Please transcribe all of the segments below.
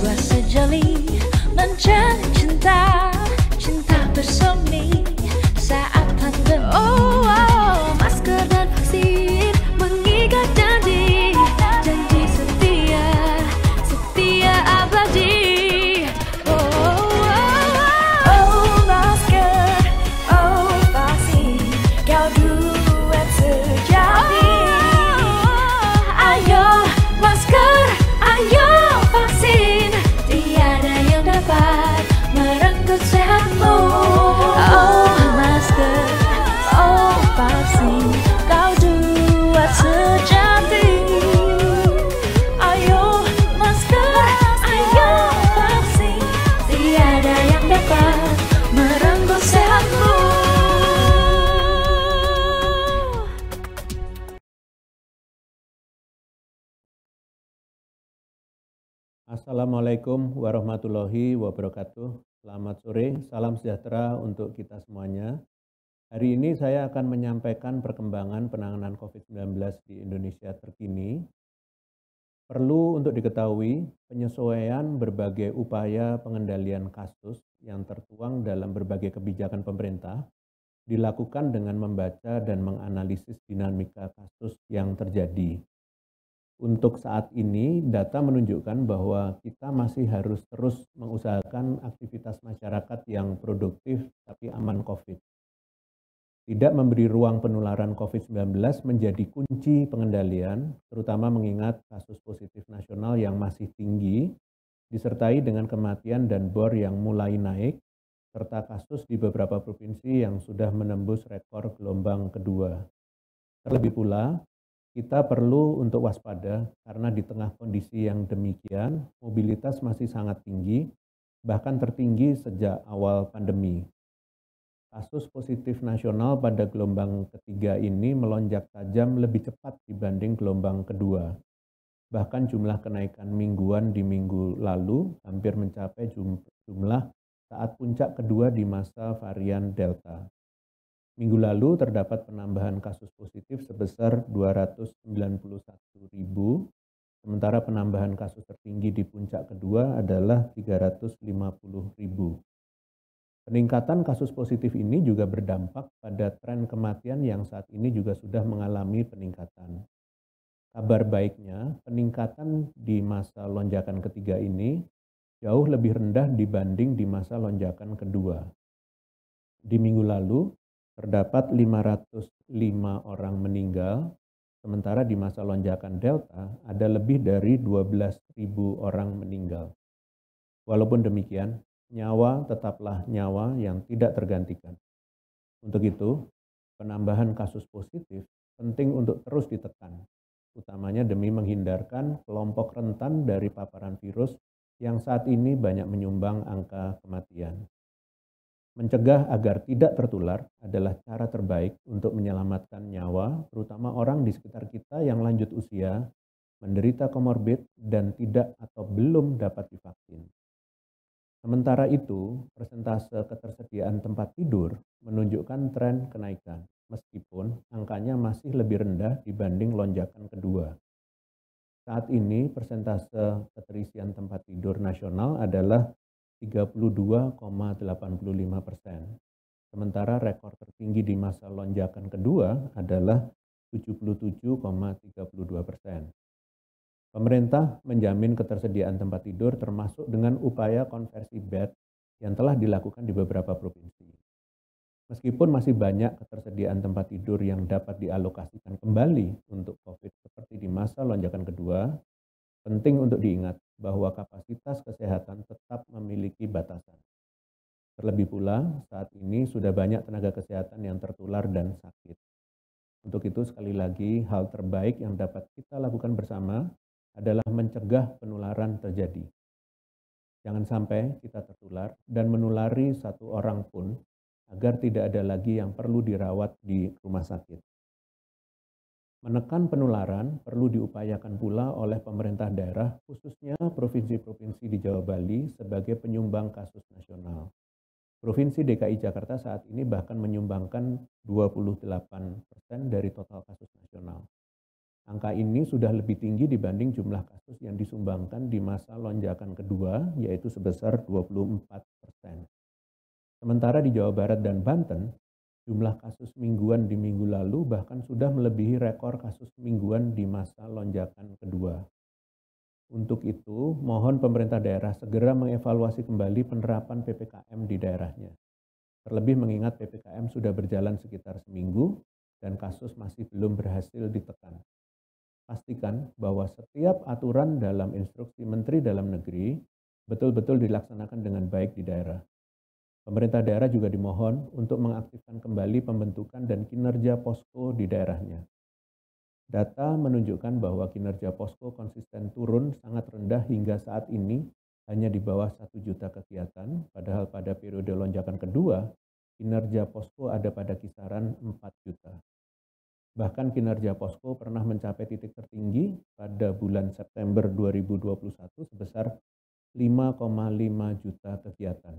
berdua sejoli mencari cinta, cinta bersemi saat pandemi. Masker dan vaksin mengikat janji, janji setia, setia abadi. Masker, vaksin, kau duet sejati. Ayo masker, ayo vaksin, tiada yang dapat merenggut sehatmu. Masker, vaksin, kau duet sejati. Ayo masker, ayo vaksin, tiada yang dapat merenggut sehatmu. Assalamualaikum warahmatullahi wabarakatuh. Selamat sore, salam sejahtera untuk kita semuanya. Hari ini saya akan menyampaikan perkembangan penanganan COVID-19 di Indonesia terkini. Perlu untuk diketahui, penyesuaian berbagai upaya pengendalian kasus yang tertuang dalam berbagai kebijakan pemerintah dilakukan dengan membaca dan menganalisis dinamika kasus yang terjadi. Untuk saat ini, data menunjukkan bahwa kita masih harus terus mengusahakan aktivitas masyarakat yang produktif tapi aman COVID. Tidak memberi ruang penularan COVID-19 menjadi kunci pengendalian, terutama mengingat kasus positif nasional yang masih tinggi, disertai dengan kematian dan bor yang mulai naik, serta kasus di beberapa provinsi yang sudah menembus rekor gelombang kedua. Terlebih pula, kita perlu untuk waspada karena di tengah kondisi yang demikian, mobilitas masih sangat tinggi, bahkan tertinggi sejak awal pandemi. Kasus positif nasional pada gelombang ketiga ini melonjak tajam lebih cepat dibanding gelombang kedua. Bahkan jumlah kenaikan mingguan di minggu lalu hampir mencapai jumlah saat puncak kedua di masa varian Delta. Minggu lalu terdapat penambahan kasus positif sebesar 291.000, sementara penambahan kasus tertinggi di puncak kedua adalah 350.000. Peningkatan kasus positif ini juga berdampak pada tren kematian yang saat ini juga sudah mengalami peningkatan. Kabar baiknya, peningkatan di masa lonjakan ketiga ini jauh lebih rendah dibanding di masa lonjakan kedua. Di minggu lalu, terdapat 505 orang meninggal, sementara di masa lonjakan Delta ada lebih dari 12.000 orang meninggal. Walaupun demikian, nyawa tetaplah nyawa yang tidak tergantikan. Untuk itu, penambahan kasus positif penting untuk terus ditekan, utamanya demi menghindarkan kelompok rentan dari paparan virus yang saat ini banyak menyumbang angka kematian. Mencegah agar tidak tertular adalah cara terbaik untuk menyelamatkan nyawa, terutama orang di sekitar kita yang lanjut usia, menderita komorbid, dan tidak atau belum dapat divaksin. Sementara itu, persentase ketersediaan tempat tidur menunjukkan tren kenaikan, meskipun angkanya masih lebih rendah dibanding lonjakan kedua. Saat ini, persentase keterisian tempat tidur nasional adalah 32,85%. Sementara rekor tertinggi di masa lonjakan kedua adalah 77,32%. Pemerintah menjamin ketersediaan tempat tidur termasuk dengan upaya konversi bed yang telah dilakukan di beberapa provinsi. Meskipun masih banyak ketersediaan tempat tidur yang dapat dialokasikan kembali untuk COVID seperti di masa lonjakan kedua, penting untuk diingat bahwa kapasitas kesehatan tetap memiliki batasan. Terlebih pula, saat ini sudah banyak tenaga kesehatan yang tertular dan sakit. Untuk itu, sekali lagi, hal terbaik yang dapat kita lakukan bersama adalah mencegah penularan terjadi. Jangan sampai kita tertular dan menulari satu orang pun, agar tidak ada lagi yang perlu dirawat di rumah sakit. Menekan penularan perlu diupayakan pula oleh pemerintah daerah, khususnya provinsi-provinsi di Jawa Bali sebagai penyumbang kasus nasional. Provinsi DKI Jakarta saat ini bahkan menyumbangkan 28% dari total kasus nasional. Angka ini sudah lebih tinggi dibanding jumlah kasus yang disumbangkan di masa lonjakan kedua, yaitu sebesar 24%. Sementara di Jawa Barat dan Banten, jumlah kasus mingguan di minggu lalu bahkan sudah melebihi rekor kasus mingguan di masa lonjakan kedua. Untuk itu, mohon pemerintah daerah segera mengevaluasi kembali penerapan PPKM di daerahnya. Terlebih mengingat PPKM sudah berjalan sekitar seminggu dan kasus masih belum berhasil ditekan. Pastikan bahwa setiap aturan dalam instruksi Menteri Dalam Negeri betul-betul dilaksanakan dengan baik di daerah. Pemerintah daerah juga dimohon untuk mengaktifkan kembali pembentukan dan kinerja posko di daerahnya. Data menunjukkan bahwa kinerja posko konsisten turun sangat rendah hingga saat ini hanya di bawah 1 juta kegiatan, padahal pada periode lonjakan kedua, kinerja posko ada pada kisaran 4 juta. Bahkan kinerja posko pernah mencapai titik tertinggi pada bulan September 2021 sebesar 5,5 juta kegiatan.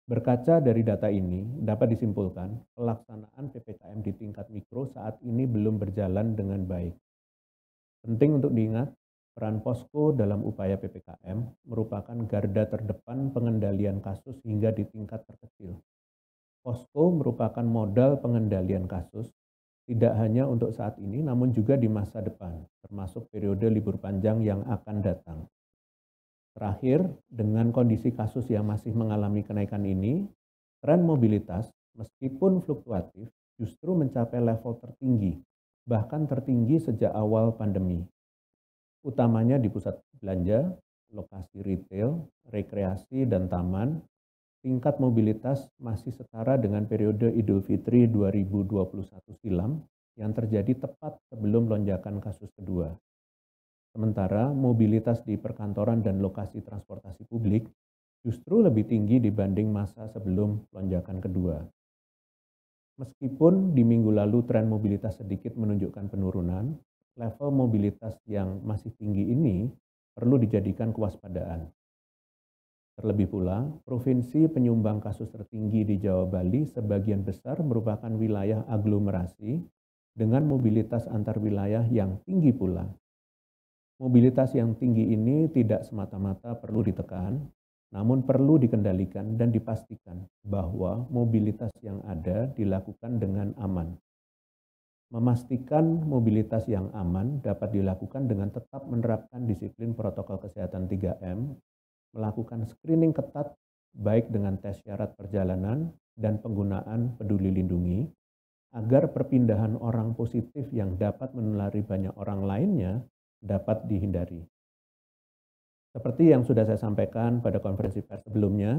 Berkaca dari data ini, dapat disimpulkan pelaksanaan PPKM di tingkat mikro saat ini belum berjalan dengan baik. Penting untuk diingat, peran posko dalam upaya PPKM merupakan garda terdepan pengendalian kasus hingga di tingkat terkecil. Posko merupakan modal pengendalian kasus tidak hanya untuk saat ini, namun juga di masa depan, termasuk periode libur panjang yang akan datang. Terakhir, dengan kondisi kasus yang masih mengalami kenaikan ini, tren mobilitas meskipun fluktuatif justru mencapai level tertinggi, bahkan tertinggi sejak awal pandemi. Utamanya di pusat belanja, lokasi retail, rekreasi, dan taman, tingkat mobilitas masih setara dengan periode Idul Fitri 2021 silam yang terjadi tepat sebelum lonjakan kasus kedua. Sementara mobilitas di perkantoran dan lokasi transportasi publik justru lebih tinggi dibanding masa sebelum lonjakan kedua. Meskipun di minggu lalu tren mobilitas sedikit menunjukkan penurunan, level mobilitas yang masih tinggi ini perlu dijadikan kewaspadaan. Terlebih pula, provinsi penyumbang kasus tertinggi di Jawa Bali sebagian besar merupakan wilayah aglomerasi dengan mobilitas antar wilayah yang tinggi pula. Mobilitas yang tinggi ini tidak semata-mata perlu ditekan, namun perlu dikendalikan dan dipastikan bahwa mobilitas yang ada dilakukan dengan aman. Memastikan mobilitas yang aman dapat dilakukan dengan tetap menerapkan disiplin protokol kesehatan 3M, melakukan screening ketat baik dengan tes syarat perjalanan dan penggunaan peduli lindungi agar perpindahan orang positif yang dapat menulari banyak orang lainnya dapat dihindari. Seperti yang sudah saya sampaikan pada konferensi pers sebelumnya,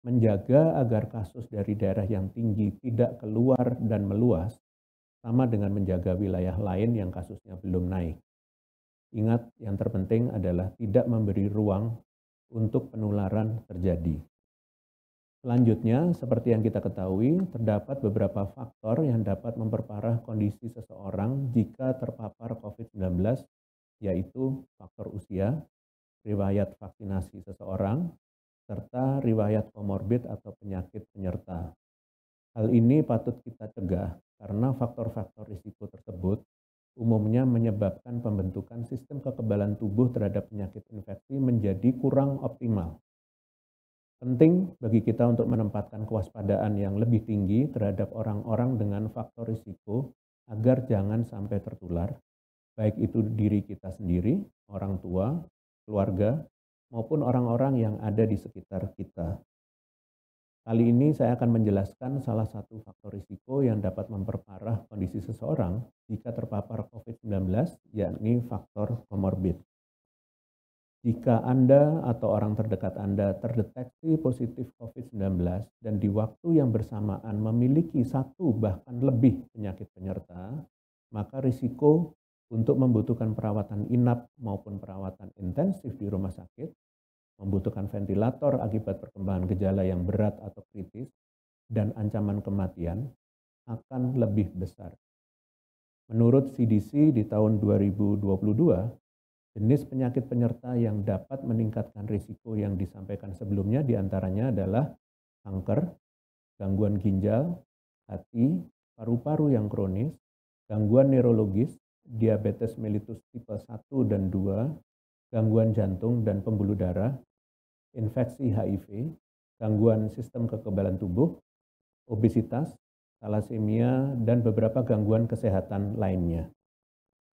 menjaga agar kasus dari daerah yang tinggi tidak keluar dan meluas sama dengan menjaga wilayah lain yang kasusnya belum naik. Ingat, yang terpenting adalah tidak memberi ruang untuk penularan terjadi. Selanjutnya, seperti yang kita ketahui, terdapat beberapa faktor yang dapat memperparah kondisi seseorang jika terpapar COVID-19, yaitu faktor usia, riwayat vaksinasi seseorang, serta riwayat komorbid atau penyakit penyerta. Hal ini patut kita cegah karena faktor-faktor risiko tersebut umumnya menyebabkan pembentukan sistem kekebalan tubuh terhadap penyakit infeksi menjadi kurang optimal. Penting bagi kita untuk menempatkan kewaspadaan yang lebih tinggi terhadap orang-orang dengan faktor risiko agar jangan sampai tertular, baik itu diri kita sendiri, orang tua, keluarga, maupun orang-orang yang ada di sekitar kita. Kali ini saya akan menjelaskan salah satu faktor risiko yang dapat memperparah kondisi seseorang jika terpapar COVID-19, yakni faktor komorbid. Jika Anda atau orang terdekat Anda terdeteksi positif COVID-19 dan di waktu yang bersamaan memiliki satu bahkan lebih penyakit penyerta, maka risiko untuk membutuhkan perawatan inap maupun perawatan intensif di rumah sakit, membutuhkan ventilator akibat perkembangan gejala yang berat atau kritis, dan ancaman kematian akan lebih besar. Menurut CDC di tahun 2022, jenis penyakit penyerta yang dapat meningkatkan risiko yang disampaikan sebelumnya diantaranya adalah kanker, gangguan ginjal, hati, paru-paru yang kronis, gangguan neurologis, diabetes mellitus tipe 1 dan 2, gangguan jantung dan pembuluh darah, infeksi HIV, gangguan sistem kekebalan tubuh, obesitas, talasemia, dan beberapa gangguan kesehatan lainnya.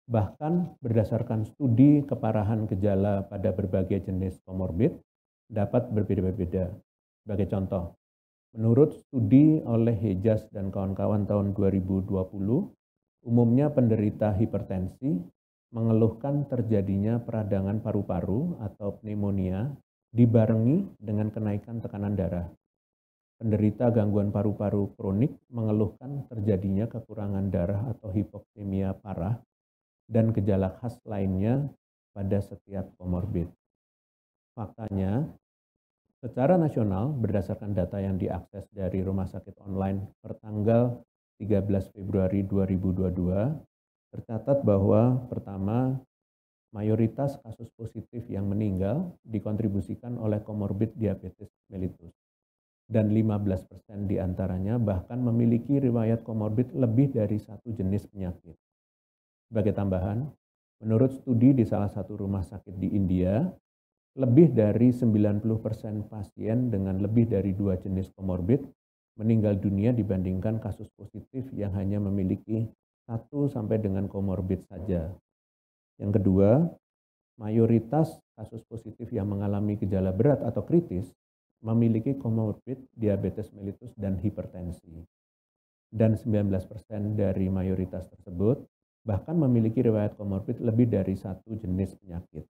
Bahkan berdasarkan studi keparahan gejala pada berbagai jenis komorbid dapat berbeda-beda. Sebagai contoh, menurut studi oleh Hejas dan kawan-kawan tahun 2020, umumnya penderita hipertensi mengeluhkan terjadinya peradangan paru-paru atau pneumonia dibarengi dengan kenaikan tekanan darah. Penderita gangguan paru-paru kronik mengeluhkan terjadinya kekurangan darah atau hipoksemia parah dan gejala khas lainnya pada setiap komorbid. Faktanya, secara nasional berdasarkan data yang diakses dari Rumah Sakit Online pertanggal 13 Februari 2022, tercatat bahwa pertama, mayoritas kasus positif yang meninggal dikontribusikan oleh komorbid diabetes mellitus. Dan 15% diantaranya bahkan memiliki riwayat komorbid lebih dari satu jenis penyakit. Sebagai tambahan, menurut studi di salah satu rumah sakit di India, lebih dari 90% pasien dengan lebih dari 2 jenis komorbid meninggal dunia dibandingkan kasus positif yang hanya memiliki 1 sampai dengan komorbid saja. Yang kedua, mayoritas kasus positif yang mengalami gejala berat atau kritis memiliki komorbid diabetes mellitus dan hipertensi. Dan 19% dari mayoritas tersebut bahkan memiliki riwayat komorbid lebih dari satu jenis penyakit.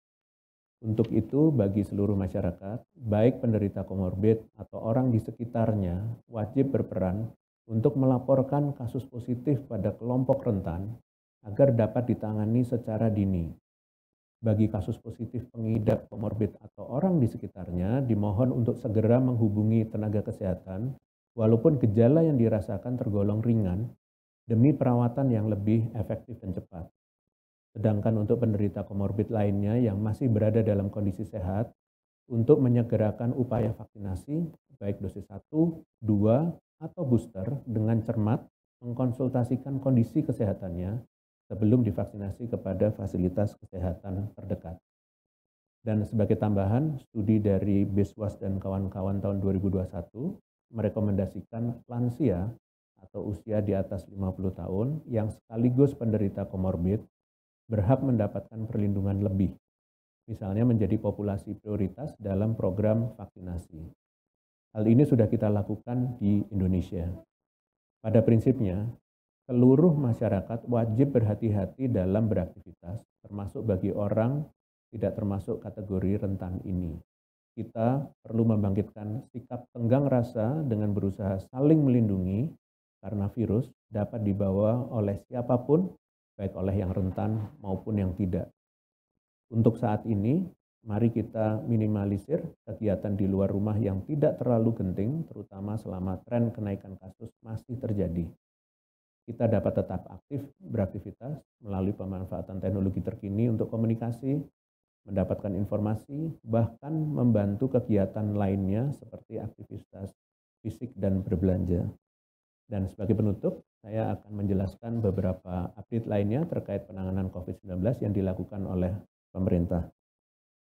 Untuk itu, bagi seluruh masyarakat, baik penderita komorbid atau orang di sekitarnya, wajib berperan untuk melaporkan kasus positif pada kelompok rentan agar dapat ditangani secara dini. Bagi kasus positif pengidap komorbid atau orang di sekitarnya, dimohon untuk segera menghubungi tenaga kesehatan walaupun gejala yang dirasakan tergolong ringan demi perawatan yang lebih efektif dan cepat. Sedangkan untuk penderita komorbid lainnya yang masih berada dalam kondisi sehat, untuk menyegerakan upaya vaksinasi baik dosis 1, 2, atau booster dengan cermat mengkonsultasikan kondisi kesehatannya sebelum divaksinasi kepada fasilitas kesehatan terdekat. Dan sebagai tambahan, studi dari Biswas dan kawan-kawan tahun 2021 merekomendasikan lansia atau usia di atas 50 tahun yang sekaligus penderita komorbid berhak mendapatkan perlindungan lebih, misalnya menjadi populasi prioritas dalam program vaksinasi. Hal ini sudah kita lakukan di Indonesia. Pada prinsipnya, seluruh masyarakat wajib berhati-hati dalam beraktivitas, termasuk bagi orang tidak termasuk kategori rentan ini. Kita perlu membangkitkan sikap tenggang rasa dengan berusaha saling melindungi karena virus dapat dibawa oleh siapapun, baik oleh yang rentan maupun yang tidak. Untuk saat ini, mari kita minimalisir kegiatan di luar rumah yang tidak terlalu genting, terutama selama tren kenaikan kasus masih terjadi. Kita dapat tetap aktif beraktivitas melalui pemanfaatan teknologi terkini untuk komunikasi, mendapatkan informasi, bahkan membantu kegiatan lainnya seperti aktivitas fisik dan berbelanja. Dan sebagai penutup, saya akan menjelaskan beberapa update lainnya terkait penanganan COVID-19 yang dilakukan oleh pemerintah.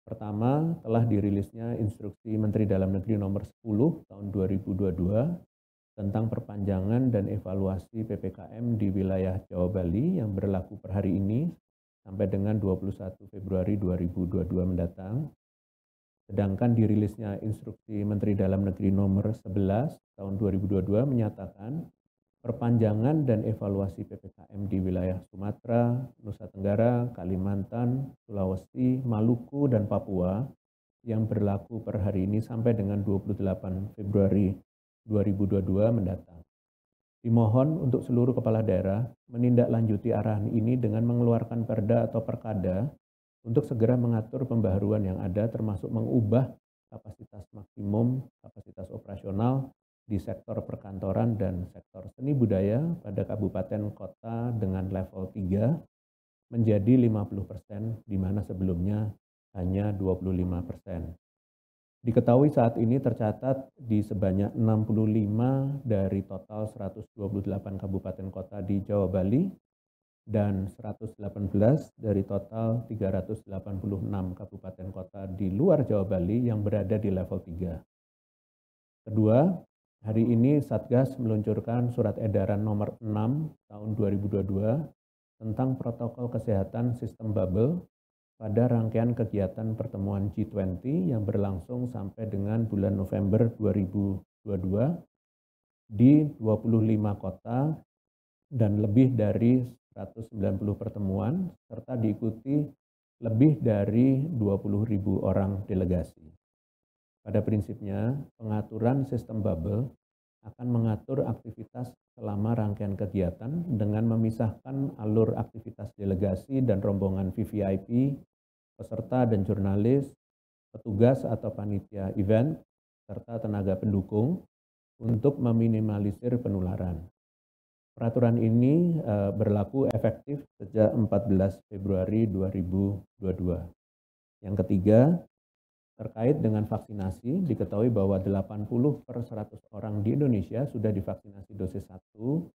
Pertama, telah dirilisnya Instruksi Menteri Dalam Negeri Nomor 10 Tahun 2022 tentang perpanjangan dan evaluasi PPKM di wilayah Jawa Bali yang berlaku per hari ini sampai dengan 21 Februari 2022 mendatang. Sedangkan dirilisnya Instruksi Menteri Dalam Negeri Nomor 11 Tahun 2022 menyatakan perpanjangan dan evaluasi PPKM di wilayah Sumatera, Nusa Tenggara, Kalimantan, Sulawesi, Maluku, dan Papua yang berlaku per hari ini sampai dengan 28 Februari 2022 mendatang. Dimohon untuk seluruh kepala daerah menindaklanjuti arahan ini dengan mengeluarkan perda atau perkada untuk segera mengatur pembaharuan yang ada termasuk mengubah kapasitas maksimum, kapasitas operasional di sektor perkantoran dan sektor seni budaya pada kabupaten kota dengan level 3 menjadi 50% di mana sebelumnya hanya 25%. Diketahui saat ini tercatat di sebanyak 65 dari total 128 kabupaten kota di Jawa Bali dan 118 dari total 386 kabupaten kota di luar Jawa Bali yang berada di level 3. Kedua, hari ini Satgas meluncurkan surat edaran nomor 6 tahun 2022 tentang protokol kesehatan sistem bubble pada rangkaian kegiatan pertemuan G20 yang berlangsung sampai dengan bulan November 2022 di 25 kota dan lebih dari 190 pertemuan serta diikuti lebih dari 20.000 orang delegasi. Pada prinsipnya, pengaturan sistem bubble akan mengatur aktivitas selama rangkaian kegiatan dengan memisahkan alur aktivitas delegasi dan rombongan VVIP, peserta dan jurnalis, petugas atau panitia event, serta tenaga pendukung untuk meminimalisir penularan. Peraturan ini berlaku efektif sejak 14 Februari 2022. Yang ketiga, terkait dengan vaksinasi, diketahui bahwa 80/100 orang di Indonesia sudah divaksinasi dosis 1,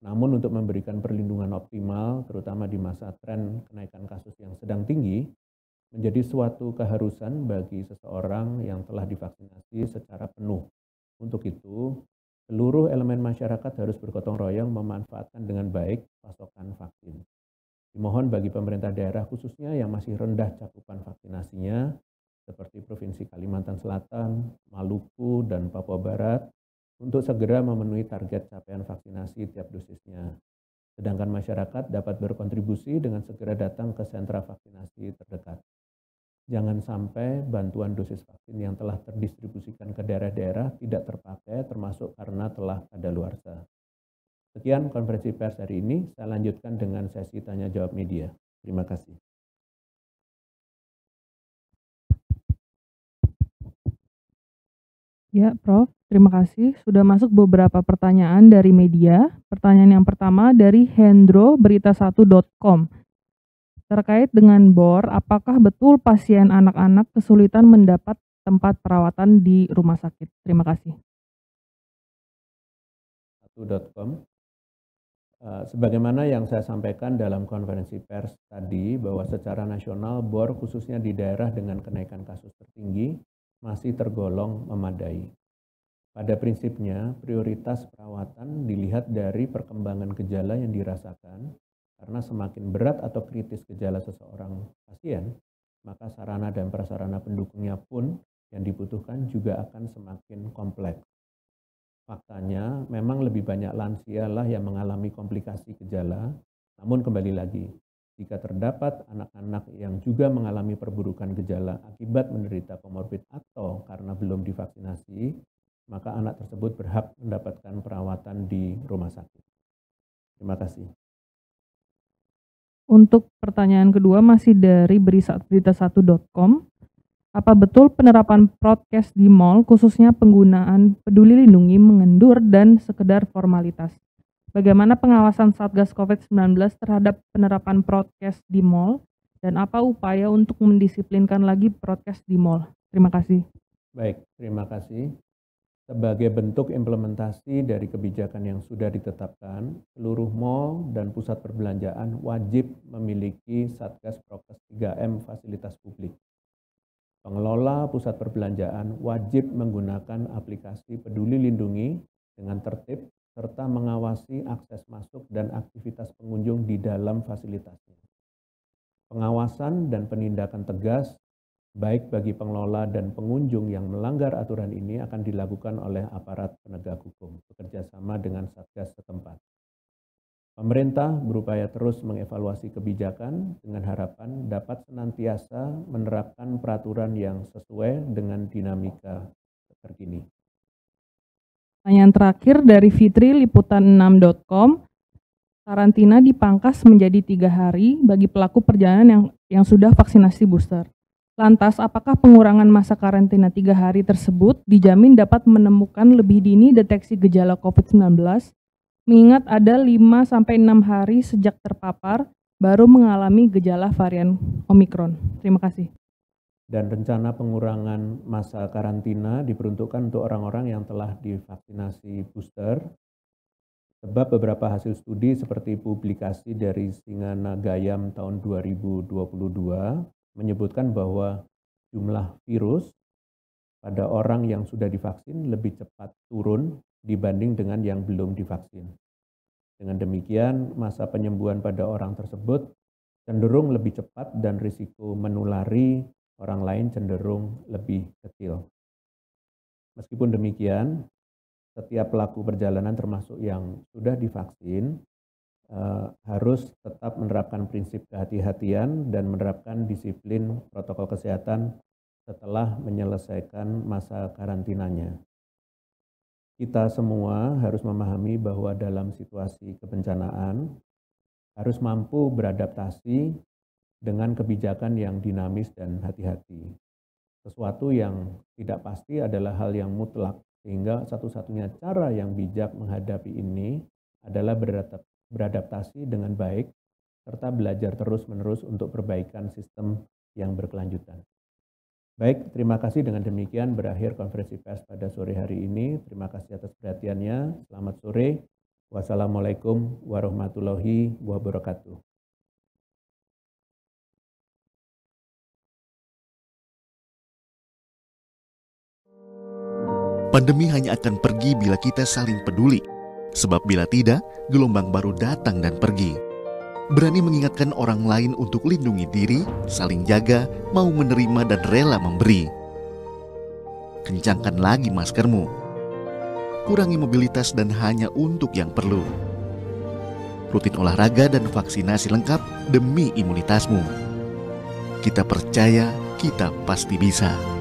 namun untuk memberikan perlindungan optimal, terutama di masa tren kenaikan kasus yang sedang tinggi, menjadi suatu keharusan bagi seseorang yang telah divaksinasi secara penuh. Untuk itu, seluruh elemen masyarakat harus bergotong royong memanfaatkan dengan baik pasokan vaksin. Dimohon bagi pemerintah daerah khususnya yang masih rendah cakupan vaksinasinya, seperti Provinsi Kalimantan Selatan, Maluku, dan Papua Barat, untuk segera memenuhi target capaian vaksinasi tiap dosisnya. Sedangkan masyarakat dapat berkontribusi dengan segera datang ke sentra vaksinasi terdekat. Jangan sampai bantuan dosis vaksin yang telah terdistribusikan ke daerah-daerah tidak terpakai, termasuk karena telah kadaluarsa. Sekian konferensi pers hari ini, saya lanjutkan dengan sesi tanya-jawab media. Terima kasih. Ya, Prof. Terima kasih. Sudah masuk beberapa pertanyaan dari media. Pertanyaan yang pertama dari Hendro, berita1.com. Terkait dengan BOR, apakah betul pasien anak-anak kesulitan mendapat tempat perawatan di rumah sakit? Terima kasih. berita1.com. Sebagaimana yang saya sampaikan dalam konferensi pers tadi, bahwa secara nasional BOR khususnya di daerah dengan kenaikan kasus tertinggi masih tergolong memadai. Pada prinsipnya, prioritas perawatan dilihat dari perkembangan gejala yang dirasakan, karena semakin berat atau kritis gejala seseorang pasien, maka sarana dan prasarana pendukungnya pun yang dibutuhkan juga akan semakin kompleks. Faktanya, memang lebih banyak lansia lah yang mengalami komplikasi gejala, namun kembali lagi, jika terdapat anak-anak yang juga mengalami perburukan gejala akibat menderita komorbid atau karena belum divaksinasi, maka anak tersebut berhak mendapatkan perawatan di rumah sakit. Terima kasih. Untuk pertanyaan kedua masih dari berita1.com. Apa betul penerapan prokes di mal khususnya penggunaan Peduli Lindungi mengendur dan sekedar formalitas? Bagaimana pengawasan Satgas COVID-19 terhadap penerapan prokes di mal dan apa upaya untuk mendisiplinkan lagi prokes di mal? Terima kasih. Baik, terima kasih. Sebagai bentuk implementasi dari kebijakan yang sudah ditetapkan, seluruh mal dan pusat perbelanjaan wajib memiliki Satgas Prokes 3M fasilitas publik. Pengelola pusat perbelanjaan wajib menggunakan aplikasi Peduli Lindungi dengan tertib serta mengawasi akses masuk dan aktivitas pengunjung di dalam fasilitasnya. Pengawasan dan penindakan tegas baik bagi pengelola dan pengunjung yang melanggar aturan ini akan dilakukan oleh aparat penegak hukum bekerjasama dengan Satgas setempat. Pemerintah berupaya terus mengevaluasi kebijakan dengan harapan dapat senantiasa menerapkan peraturan yang sesuai dengan dinamika terkini. Pertanyaan terakhir dari Fitri, liputan6.com. Karantina dipangkas menjadi 3 hari bagi pelaku perjalanan yang sudah vaksinasi booster. Lantas, apakah pengurangan masa karantina 3 hari tersebut dijamin dapat menemukan lebih dini deteksi gejala COVID-19? Mengingat ada 5-6 hari sejak terpapar, baru mengalami gejala varian Omikron. Terima kasih. Dan rencana pengurangan masa karantina diperuntukkan untuk orang-orang yang telah divaksinasi booster. Sebab beberapa hasil studi seperti publikasi dari Singanagayam tahun 2022 menyebutkan bahwa jumlah virus pada orang yang sudah divaksin lebih cepat turun dibanding dengan yang belum divaksin. Dengan demikian, masa penyembuhan pada orang tersebut cenderung lebih cepat dan risiko menulari orang lain cenderung lebih kecil. Meskipun demikian, setiap pelaku perjalanan termasuk yang sudah divaksin harus tetap menerapkan prinsip kehati-hatian dan menerapkan disiplin protokol kesehatan setelah menyelesaikan masa karantinanya. Kita semua harus memahami bahwa dalam situasi kebencanaan harus mampu beradaptasi dengan kebijakan yang dinamis dan hati-hati. Sesuatu yang tidak pasti adalah hal yang mutlak, sehingga satu-satunya cara yang bijak menghadapi ini adalah beradaptasi dengan baik serta belajar terus-menerus untuk perbaikan sistem yang berkelanjutan. Baik, terima kasih. Dengan demikian berakhir konferensi pers pada sore hari ini. Terima kasih atas perhatiannya. Selamat sore. Wassalamualaikum warahmatullahi wabarakatuh. Pandemi hanya akan pergi bila kita saling peduli. Sebab bila tidak, gelombang baru datang dan pergi. Berani mengingatkan orang lain untuk lindungi diri, saling jaga, mau menerima dan rela memberi. Kencangkan lagi maskermu. Kurangi mobilitas dan hanya untuk yang perlu. Rutin olahraga dan vaksinasi lengkap demi imunitasmu. Kita percaya, kita pasti bisa.